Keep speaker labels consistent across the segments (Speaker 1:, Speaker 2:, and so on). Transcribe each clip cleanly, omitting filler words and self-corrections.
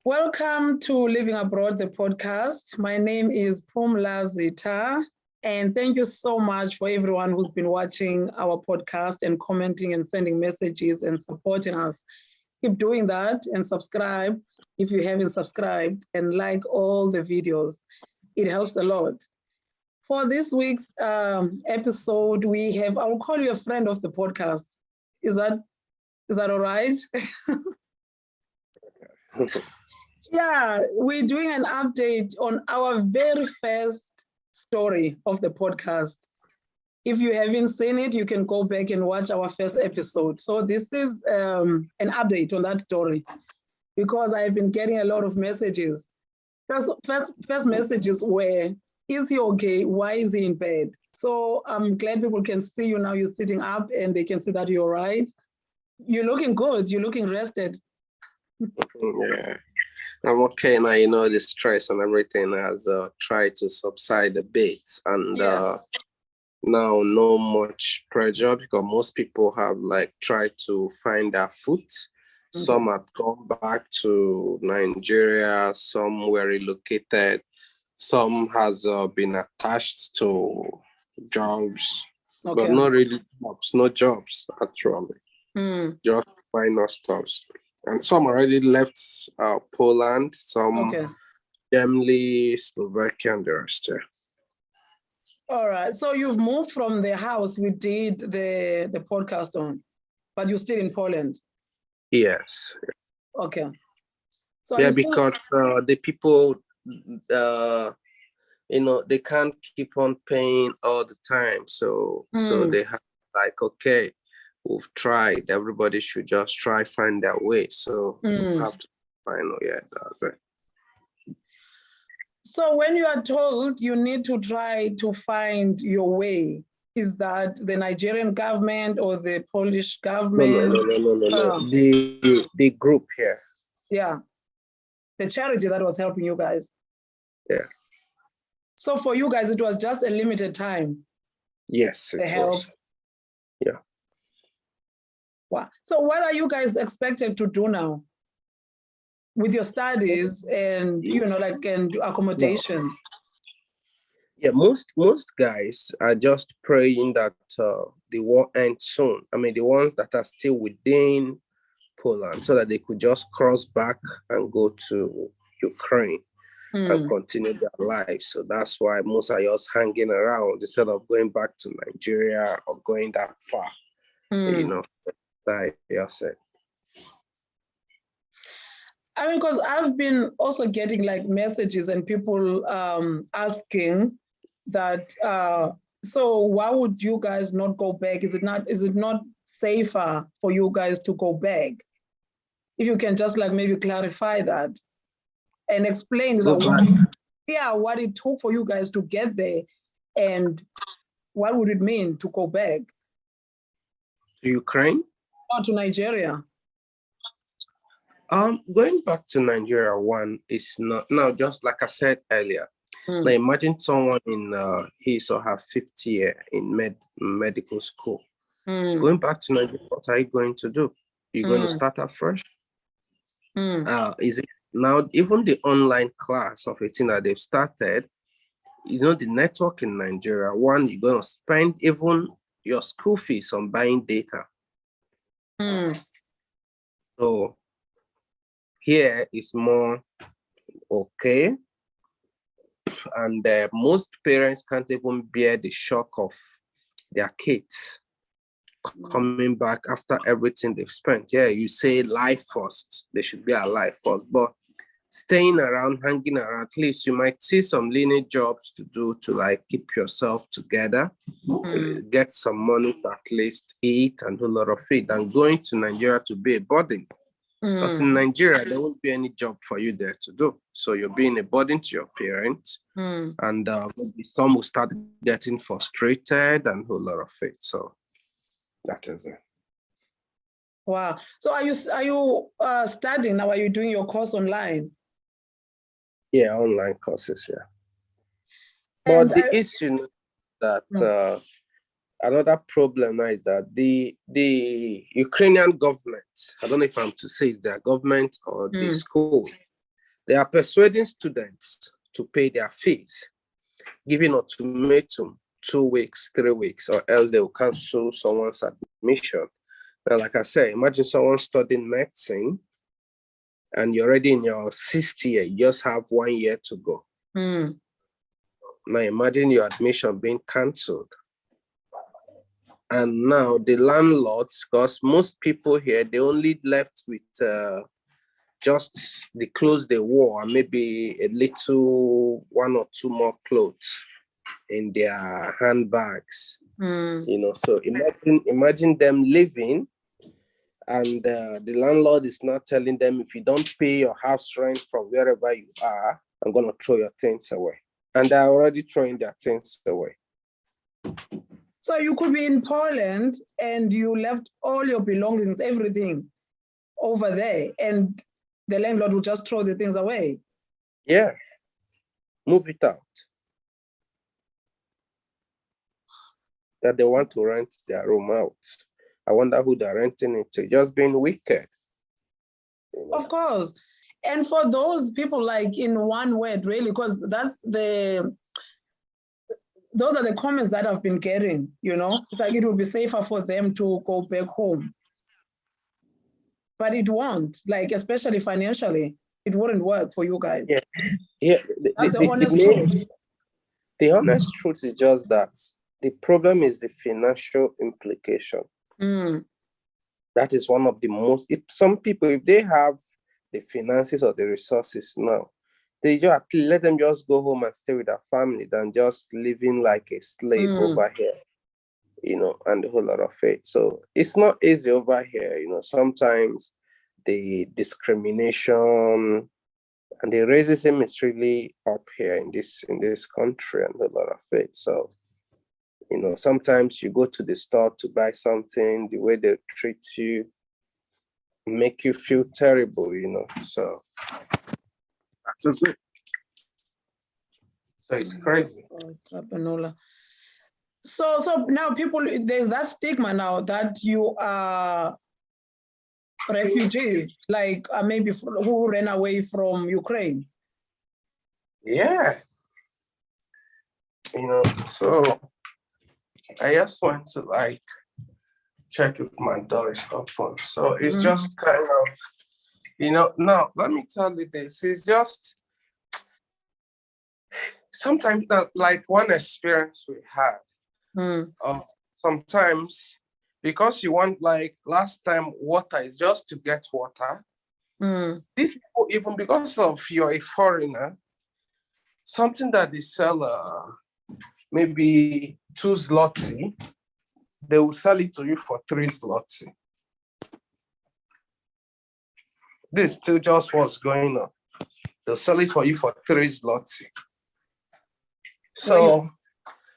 Speaker 1: Welcome to Living Abroad, the podcast. My name is Pumla Zita, and thank you so much for everyone who's been watching our podcast and commenting and sending messages and supporting us. Keep doing that and subscribe if you haven't subscribed, and like all the videos. It helps a lot. For this week's episode, we have, I'll call you a friend of the podcast. Is that all right? Yeah, we're doing an update on our very first story of the podcast. If you haven't seen it, you can go back and watch our first episode. So this is an update on that story because I've been getting a lot of messages. First messages were, is he okay? Why is he in bed? So I'm glad people can see you now. You're sitting up and they can see that you're right. You're looking good. You're looking rested.
Speaker 2: Yeah. I'm okay now. The stress and everything has tried to subside a bit, and now no much pressure because most people have tried to find their foot. Mm-hmm. Some have gone back to Nigeria, some were relocated, some has been attached to jobs, but not really jobs, no jobs actually, just minor stuff. And some already left Poland, some Germany, Slovakia, and the rest.
Speaker 1: All right. So you've moved from the house we did the podcast on, but you're still in Poland?
Speaker 2: Yes.
Speaker 1: Okay. So
Speaker 2: because the people, they can't keep on paying all the time. So they have okay, we've tried. Everybody should just find their way. So you have to find. That's it.
Speaker 1: So when you are told you need to try to find your way, is that the Nigerian government or the Polish government?
Speaker 2: No. The group here.
Speaker 1: Yeah, the charity that was helping you guys.
Speaker 2: Yeah.
Speaker 1: So for you guys, it was just a limited time.
Speaker 2: Yes,
Speaker 1: the help.
Speaker 2: Was. Yeah.
Speaker 1: Wow. So what are you guys expected to do now with your studies and and accommodation?
Speaker 2: Yeah, most guys are just praying that the war ends soon. I mean, the ones that are still within Poland, so that they could just cross back and go to Ukraine and continue their lives. So that's why most are just hanging around instead of going back to Nigeria or going that far. Yes.
Speaker 1: I mean, because I've been also getting messages and people asking that, so why would you guys not go back? Is it not safer for you guys to go back? If you can just maybe clarify that and explain what it took for you guys to get there and what would it mean to go back?
Speaker 2: To Ukraine?
Speaker 1: Or to Nigeria?
Speaker 2: Going back to Nigeria, one is not now, just like I said earlier. Now imagine someone in his or her 50th year in medical school. Going back to Nigeria, what are you going to do? You're going to start afresh? Is it now even the online class of a thing that they've started? The network in Nigeria, one, you're going to spend even your school fees on buying data. So here is more okay, and most parents can't even bear the shock of their kids coming back after everything they've spent. Yeah, you say life first, they should be alive first, but staying around, hanging around, at least you might see some linear jobs to do to keep yourself together, get some money to at least eat and do a lot of it, and going to Nigeria to be a burden. Because in Nigeria, there won't be any job for you there to do. So you're being a burden to your parents, and maybe some will start getting frustrated and a whole lot of it. So that is it.
Speaker 1: Wow. So are you studying now? Are you doing your course online?
Speaker 2: Yeah, online courses, yeah. But the issue that another problem now is that the Ukrainian government, I don't know if I'm to say it's their government or the school, They are persuading students to pay their fees, giving ultimatum 2 weeks, 3 weeks, or else they will cancel someone's admission. Now, like I said, imagine someone studying medicine and you're already in your 6th year, you just have 1 year to go. Now imagine your admission being cancelled. And now the landlords, because most people here, they only left with just the clothes they wore and maybe a little 1 or 2 more clothes in their handbags. You know, so imagine them living, and the landlord is not telling them, if you don't pay your house rent from wherever you are, I'm going to throw your things away. And they're already throwing their things away.
Speaker 1: So you could be in Poland and you left all your belongings, everything over there, and the landlord will just throw the things away.
Speaker 2: Yeah. Move it out. That they want to rent their room out. I wonder who they're renting it to. Just being wicked.
Speaker 1: Of course. And for those people, like, in one word, really, because those are the comments that I've been getting, you know. It's like it would be safer for them to go back home. But it won't, like, especially financially, it wouldn't work for you guys.
Speaker 2: Yeah.
Speaker 1: That's the honest truth.
Speaker 2: The honest truth is just that the problem is the financial implication. That is one of the most, some people, if they have the finances or the resources now, they just let them just go home and stay with their family than just living like a slave over here, you know, and a whole lot of it. So it's not easy over here, you know. Sometimes the discrimination and the racism is really up here in this country and a lot of it. So, you know, sometimes you go to the store to buy something, the way they treat you make you feel terrible, you know. So that's it. So it's crazy.
Speaker 1: So now people, there's that stigma now that you are refugees, like maybe who ran away from Ukraine.
Speaker 2: Yeah. You know, so I just want to like check if my door is open. So it's just kind of, you know, no, let me tell you this. It's just sometimes that, like, one experience we had. Sometimes because you want, like last time, water is just to get water. These people, even because of you're a foreigner, something that they sell maybe 2 zloty, they will sell it to you for 3 zloty. This still just what's going on. They'll sell it for you for 3 zloty. So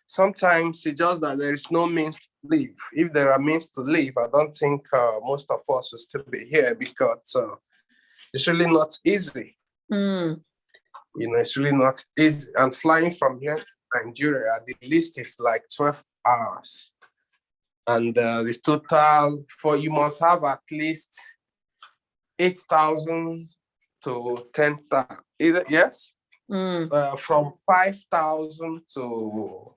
Speaker 2: sometimes it's just that there is no means to live. If there are means to live, I don't think most of us will still be here, because it's really not easy. You know, it's really not easy. And flying from here to Nigeria, the least is like 12 hours. And the total you must have at least 8,000 to 10,000. Yes? From 5,000 to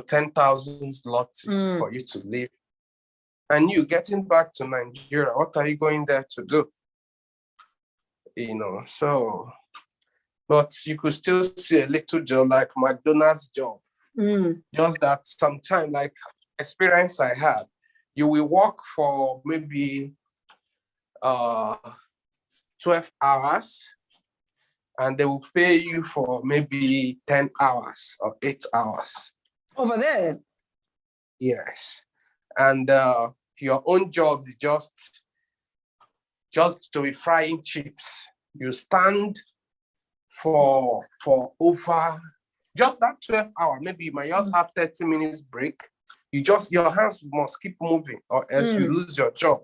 Speaker 2: 10,000 zloty for you to live. And you getting back to Nigeria, what are you going there to do? You know, so, but you could still see a little job like McDonald's job. Just that sometime, like experience I had, you will work for maybe 12 hours and they will pay you for maybe 10 hours or 8 hours.
Speaker 1: Over there?
Speaker 2: Yes. And your own job is just to be frying chips. You stand for over just that 12 hours. Maybe you might just have 30 minutes break. Your hands must keep moving or else you lose your job.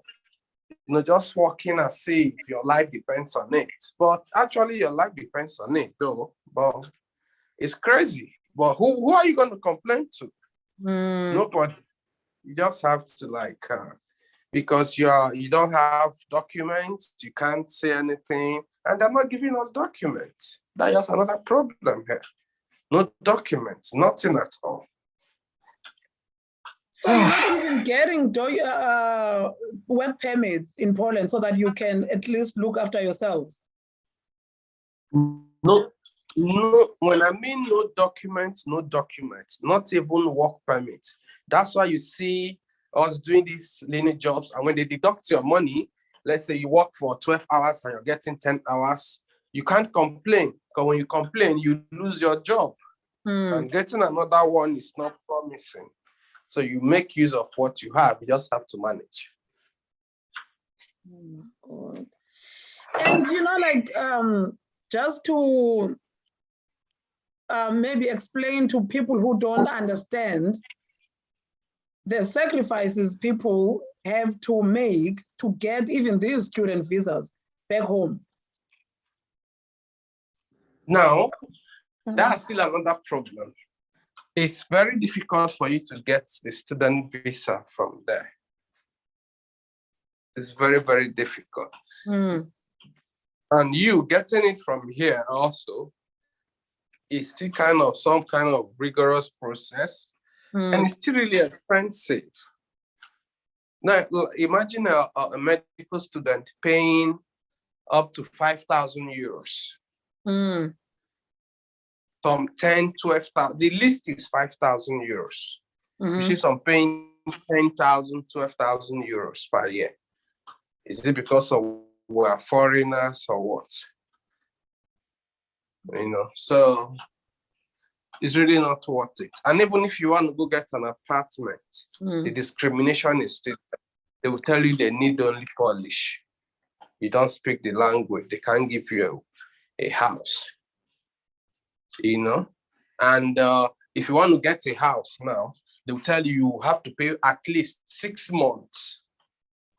Speaker 2: You know, just walking and see if your life depends on it. But actually your life depends on it though. But it's crazy. But who are you going to complain to? Nobody. You just have to like because you don't have documents, you can't say anything, and they're not giving us documents. That's just another problem here. No documents, nothing at all.
Speaker 1: So you're not even getting work permits in Poland so that you can at least look after yourselves?
Speaker 2: No, when I mean no documents, not even work permits. That's why you see us doing these lineage jobs, and when they deduct your money, let's say you work for 12 hours and you're getting 10 hours, you can't complain, because when you complain, you lose your job. And getting another one is not promising. So you make use of what you have. You just have to manage.
Speaker 1: Oh my God. And like just to maybe explain to people who don't understand the sacrifices people have to make to get even these student visas back home.
Speaker 2: Now, that's still another problem. It's very difficult for you to get the student visa from there. It's very, very difficult. And you getting it from here also is still kind of some kind of rigorous process, and it's still really expensive. Now, imagine a medical student paying up to 5,000 euros. Some 10, 12,000. The least is 5,000 euros. You see some paying 10,000, 12,000 euros per year. Is it because of we are foreigners or what? So it's really not worth it. And even if you want to go get an apartment, the discrimination is still there. They will tell you they need only Polish. You don't speak the language, they can't give you a house. And if you want to get a house now, they will tell you you have to pay at least 6 months.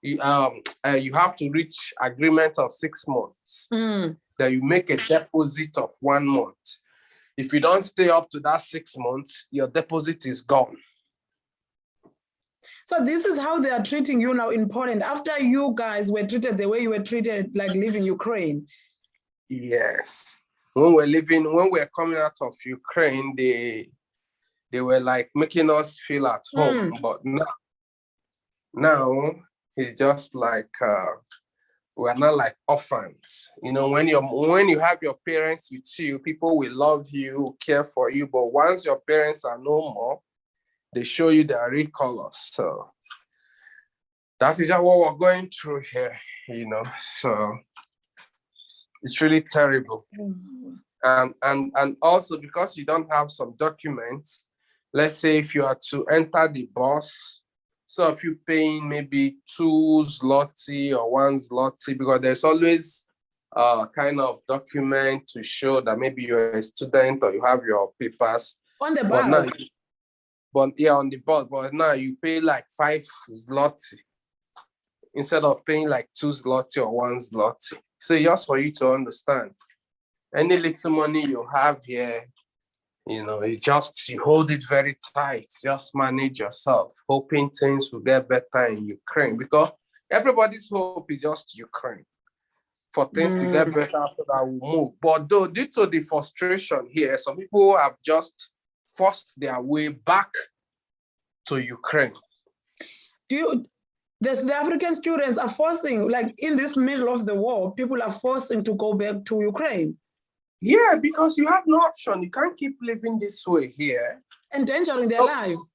Speaker 2: You have to reach agreement of 6 months. That you make a deposit of 1 month. If you don't stay up to that 6 months, your deposit is gone.
Speaker 1: So this is how they are treating you now in Poland, after you guys were treated the way you were treated, like leaving Ukraine.
Speaker 2: Yes. When we're coming out of Ukraine, they were like making us feel at home. But now it's just like we're not like orphans. When you have your parents with you, people will love you, care for you. But once your parents are no more, they show you their real colors. So that is what we're going through here, So it's really terrible. And also because you don't have some documents, let's say if you are to enter the bus, so if you're paying maybe 2 zloty or 1 zloty, because there's always a kind of document to show that maybe you're a student or you have your papers.
Speaker 1: On the bus.
Speaker 2: On the bus. But now you pay like 5 zloty instead of paying like 2 zloty or 1 zloty. So just for you to understand, any little money you have here, you hold it very tight, just manage yourself, hoping things will get better in Ukraine, because everybody's hope is just Ukraine, for things to get better after that we'll move. But though, due to the frustration here, some people have just forced their way back to Ukraine.
Speaker 1: The African students are forcing, like in this middle of the war, people are forcing to go back to Ukraine.
Speaker 2: Yeah, because you have no option. You can't keep living this way here.
Speaker 1: Endangering their lives.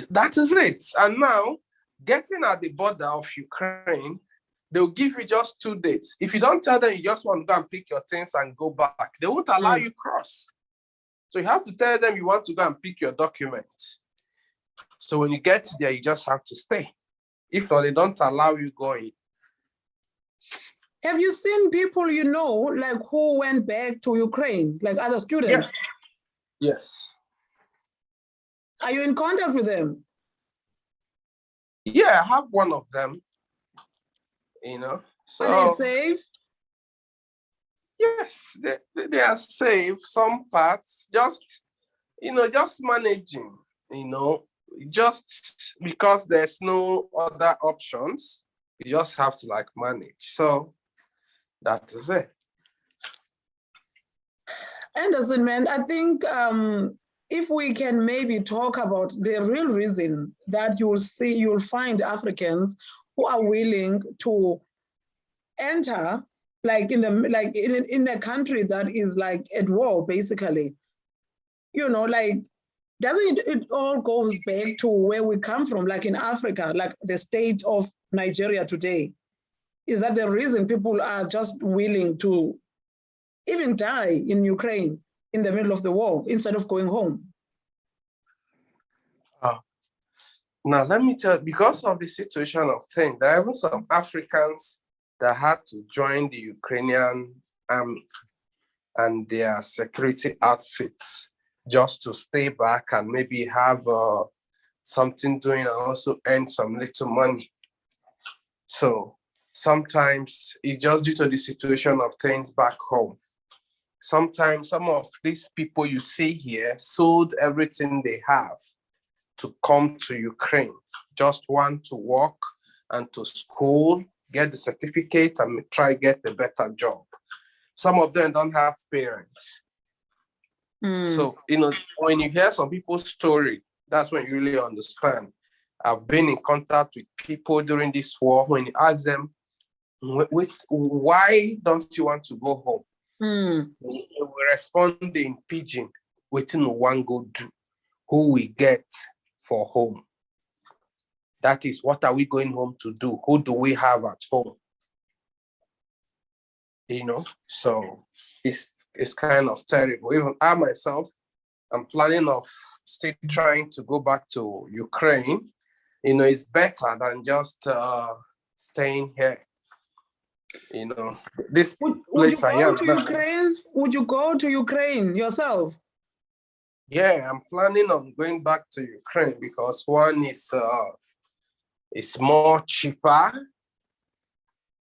Speaker 2: That is it. And now, getting at the border of Ukraine, they'll give you just 2 days. If you don't tell them you just want to go and pick your things and go back, they won't allow you cross. So you have to tell them you want to go and pick your documents. So when you get there, you just have to stay. If not, they don't allow you going.
Speaker 1: Have you seen people like who went back to Ukraine, like other students?
Speaker 2: Yes.
Speaker 1: Are you in contact with them?
Speaker 2: Yeah, I have one of them. So
Speaker 1: are they safe?
Speaker 2: Yes, they are safe. Some parts, just managing. Just because there's no other options, you just have to manage. So That is it.
Speaker 1: Anderson, man, I think if we can maybe talk about the real reason that you'll find Africans who are willing to enter in a country that is like at war, basically. Doesn't it all goes back to where we come from, like in Africa, like the state of Nigeria today? Is that the reason people are just willing to even die in Ukraine in the middle of the war instead of going home?
Speaker 2: Now, let me tell you, because of the situation of things, there are even some Africans that had to join the Ukrainian army and their security outfits just to stay back and maybe have something doing and also earn some little money. So sometimes it's just due to the situation of things back home. Sometimes some of these people you see here sold everything they have to come to Ukraine, just want to work and to school, get the certificate and try get a better job. Some of them don't have parents. So, when you hear some people's story, that's when you really understand. I've been in contact with people during this war. When you ask them, why don't you want to go home? We respond in pidgin, waiting one go do, who we get for home. That is, what are we going home to do? Who do we have at home? So it's kind of terrible. Even I myself, I'm planning of still trying to go back to Ukraine. It's better than just staying here. This place I am now.
Speaker 1: Ukraine? Would you go to Ukraine yourself?
Speaker 2: Yeah, I'm planning on going back to Ukraine because one is it's more cheaper.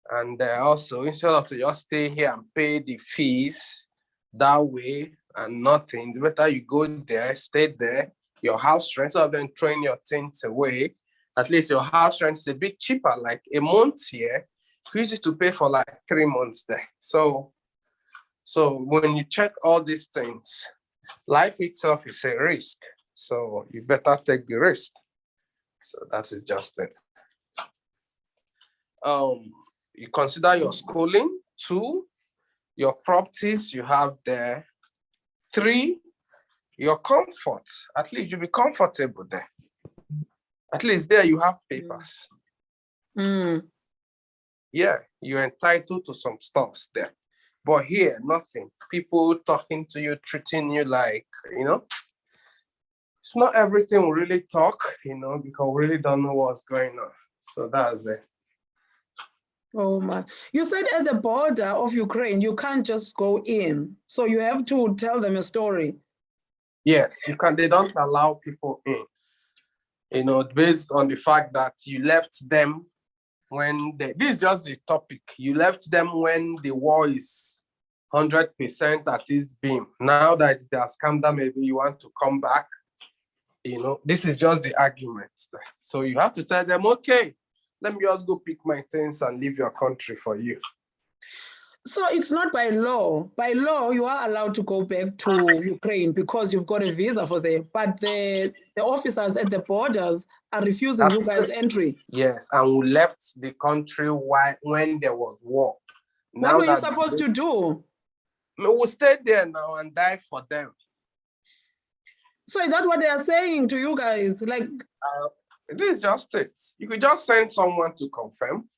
Speaker 2: And also, instead of to just stay here and pay the fees that way and nothing, the better you go there, stay there, your house rent, instead of then throwing your things away, at least your house rent is a bit cheaper, like a month here, easy to pay for like 3 months there. So when you check all these things, life itself is a risk. So you better take the risk. So that is just it. You consider your schooling. 2, your properties you have there. 3, your comfort. At least you'll be comfortable there. At least there you have papers. Yeah, you're entitled to some stuffs there. But here, nothing. People talking to you, treating you like, it's not everything we really talk, because we really don't know what's going on. So that's it.
Speaker 1: Oh my! You said at the border of Ukraine, you can't just go in. So you have to tell them a story.
Speaker 2: Yes, you can. They don't allow people in. Based on the fact that you left them when this is just the topic. You left them when the war is 100% at its beam. Now that it has come down, maybe you want to come back. This is just the argument. So you have to tell them, okay, let me just go pick my things and leave your country for you.
Speaker 1: So it's not by law. By law, you are allowed to go back to Ukraine because you've got a visa for there. But the officers at the borders are refusing you guys entry.
Speaker 2: Yes, and we left the country when there was war.
Speaker 1: What were you supposed to do?
Speaker 2: We stay there now and die for them.
Speaker 1: So is that what they are saying to you guys?
Speaker 2: This is just it. You could just send someone to confirm.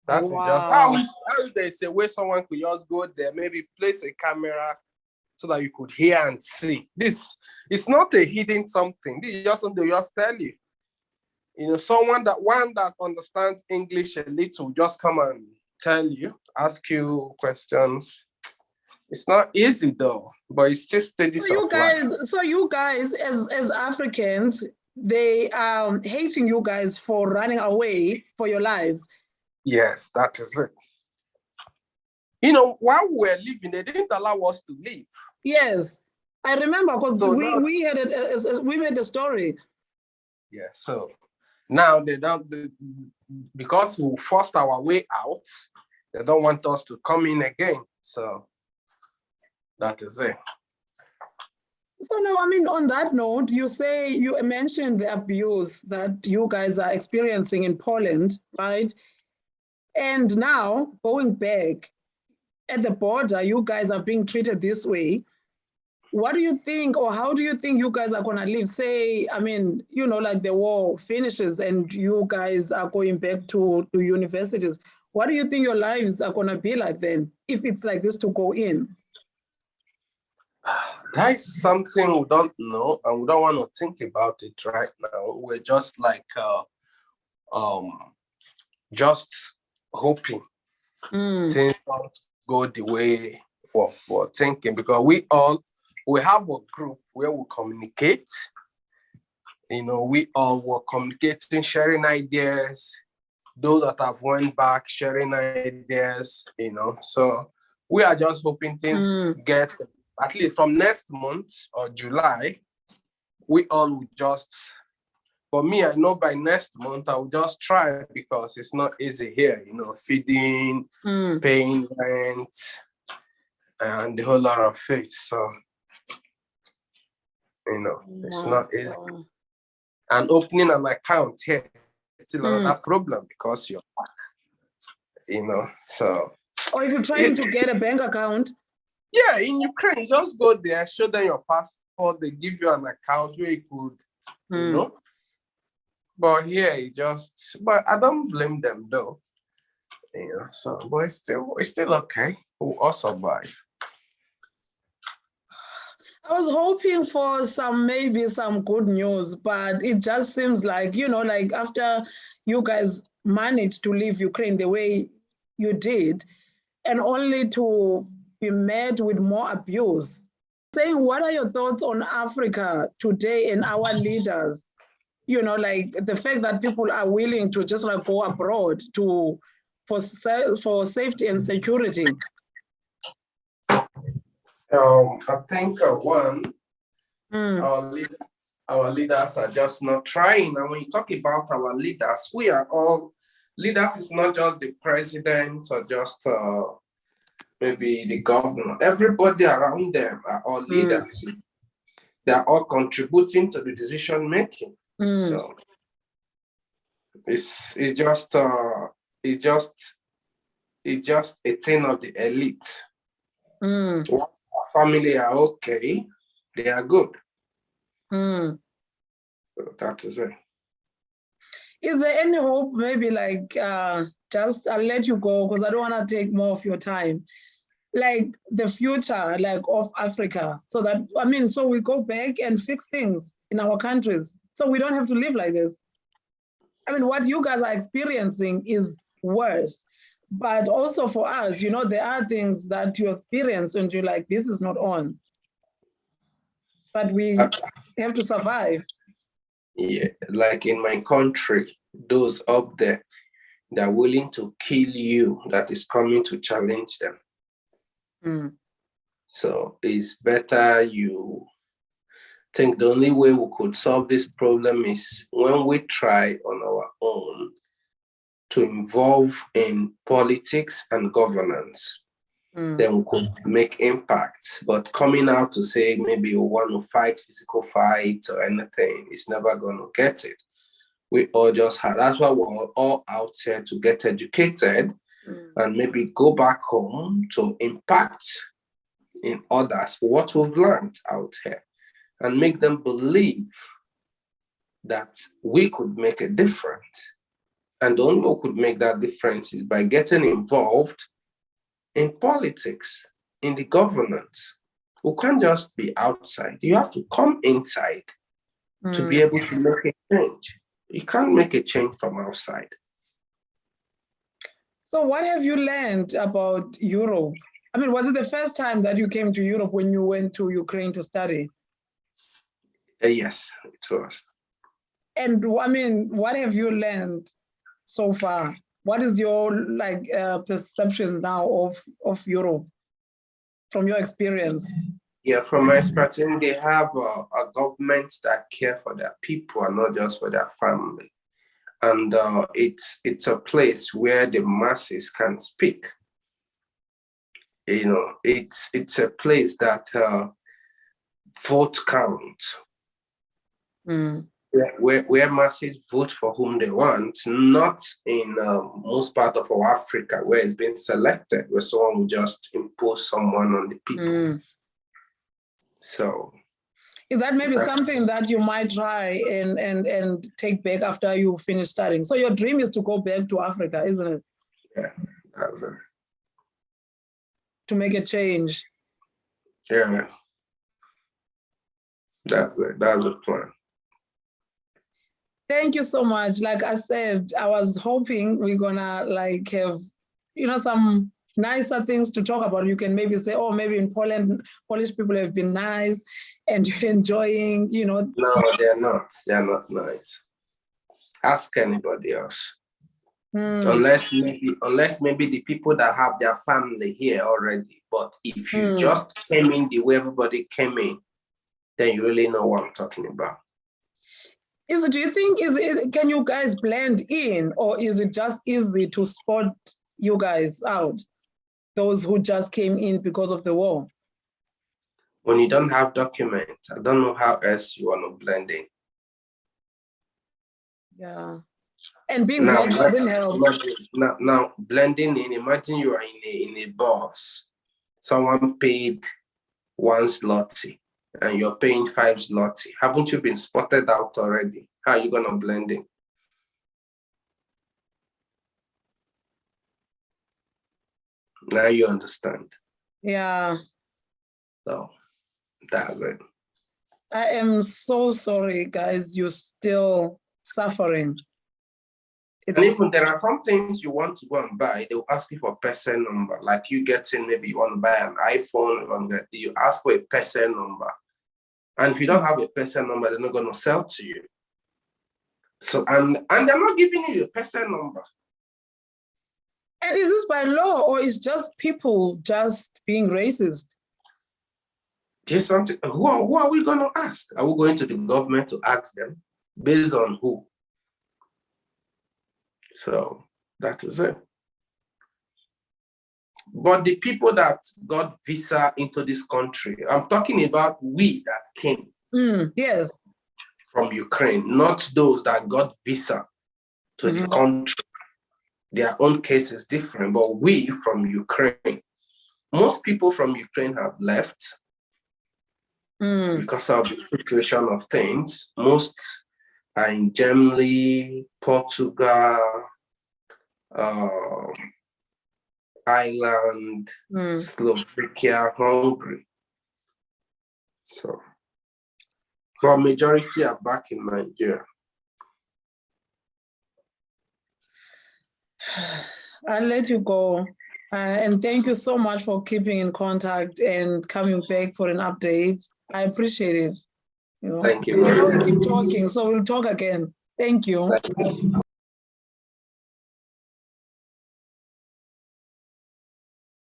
Speaker 2: That's
Speaker 1: wow.
Speaker 2: Just how there's a way someone could just go there, maybe place a camera so that you could hear and see. This is not a hidden something. This is just something they just tell you. One that understands English a little, just come and tell you, ask you questions. It's not easy though, but it's still stages of life.
Speaker 1: So you guys, as Africans, they are hating you guys for running away for your lives.
Speaker 2: Yes, that is it. While we were living, they didn't allow us to leave.
Speaker 1: Yes, I remember because we had it. We made the story.
Speaker 2: Yeah. So now they don't, because we forced our way out. They don't want us to come in again. So that is it.
Speaker 1: So now, I mean, on that note, you mentioned the abuse that you guys are experiencing in Poland, right? And now going back at the border, you guys are being treated this way. What do you think, or how do you think you guys are gonna live? Say, I mean, like the war finishes and you guys are going back to universities. What do you think your lives are gonna be like then, if it's like this to go in?
Speaker 2: That is something we don't know, and we don't want to think about it right now. We're just like just hoping things don't go the way we're thinking, because we have a group where we communicate. We all were communicating, sharing ideas. Those that have went back, sharing ideas. So we are just hoping things get, at least from next month or July, we all would just, for me, I know by next month, I will just try, because it's not easy here, feeding, paying rent, and the whole lot of it. So, it's not easy. And opening an account here is still another problem, because you're back, so.
Speaker 1: Or if you're trying to get a bank account.
Speaker 2: Yeah, in Ukraine, just go there, show them your passport, they give you an account where you could, But here, but I don't blame them though. So, but it's still okay. We'll all survive.
Speaker 1: I was hoping for maybe some good news, but it just seems like, like after you guys managed to leave Ukraine the way you did, and only to be met with more abuse. Saying, what are your thoughts on Africa today and our leaders? Like the fact that people are willing to just like go abroad for safety and security.
Speaker 2: I think our leaders are just not trying. And when you talk about our leaders, we are all leaders. Is not just the president or just maybe the governor. Everybody around them are all leaders. They are all contributing to the decision making. So it's just a thing of the elite. Our family are okay. They are good. So that is it.
Speaker 1: Is there any hope? Maybe like just I'll let you go because I don't want to take more of your time. Like the future, like of Africa, so that so we go back and fix things in our countries, so we don't have to live like this. What you guys are experiencing is worse, but also for us, there are things that you experience and you're like, this is not on, but we have to survive.
Speaker 2: Yeah, like in my country, those up there, they're willing to kill you that is coming to challenge them. So it's better you think the only way we could solve this problem is when we try on our own to involve in politics and governance. Then we could make impact. But coming out to say maybe we want to fight physical fights or anything, it's never going to get it. We all just had, that's why we're all out here to get educated and maybe go back home to impact in others what we've learned out here and make them believe that we could make a difference. And the only way we could make that difference is by getting involved in politics, in the governance. We can't just be outside. You have to come inside to be able to make a change. You can't make a change from outside.
Speaker 1: So what have you learned about Europe? Was it the first time that you came to Europe when you went to Ukraine to study?
Speaker 2: Yes, it was.
Speaker 1: And what have you learned so far? What is your perception now of Europe from your experience?
Speaker 2: Yeah, from my experience, they have a government that care for their people and not just for their family. And it's a place where the masses can speak. it's a place that vote count. Where masses vote for whom they want, not in most part of our Africa where it's been selected, where someone will just impose someone on the people. So
Speaker 1: is that maybe something that you might try and take back after you finish studying? So your dream is to go back to Africa, isn't it?
Speaker 2: Yeah, that's it.
Speaker 1: To make a change.
Speaker 2: Yeah, that's it. That's the plan.
Speaker 1: Thank you so much. Like I said, I was hoping we're gonna have, some nicer things to talk about. You can maybe say, oh, maybe in Poland, Polish people have been nice and you're enjoying,
Speaker 2: No, they're not. They're not nice. Ask anybody else. Unless maybe the people that have their family here already. But if you just came in the way everybody came in, then you really know what I'm talking about.
Speaker 1: Do you think, can you guys blend in, or is it just easy to spot you guys out, those who just came in because of the war?
Speaker 2: When you don't have documents, I don't know how else you want to blend in.
Speaker 1: Yeah. And being black doesn't help.
Speaker 2: Now, blending in, imagine you are in a bus. Someone paid 1 zloty and you're paying 5 zloty. Haven't you been spotted out already? How are you going to blend in? Now you understand.
Speaker 1: Yeah.
Speaker 2: So that's it.
Speaker 1: I am so sorry, guys. You're still suffering.
Speaker 2: And even there are some things you want to go and buy, they'll ask you for a person number. Like you getting, maybe you want to buy an iPhone, you ask for a person number. And if you don't have a person number, they're not going to sell to you. So, and they're not giving you a person number.
Speaker 1: And is this by law, or is just people just being racist?
Speaker 2: Just something. Who are we going to ask? Are we going to the government to ask them? Based on who? So that is it. But the people that got visa into this country, I'm talking about we that came.
Speaker 1: Yes.
Speaker 2: From Ukraine, not those that got visa to the country. Their own case is different, but we from Ukraine, most people from Ukraine have left because of the situation of things. Most are in Germany, Portugal, Ireland, Slovakia, Hungary. So, but majority are back in Nigeria.
Speaker 1: I'll let you go. And thank you so much for keeping in contact and coming back for an update. I appreciate it.
Speaker 2: Thank you.
Speaker 1: We keep talking, so we'll talk again. Thank you.
Speaker 2: Thank you.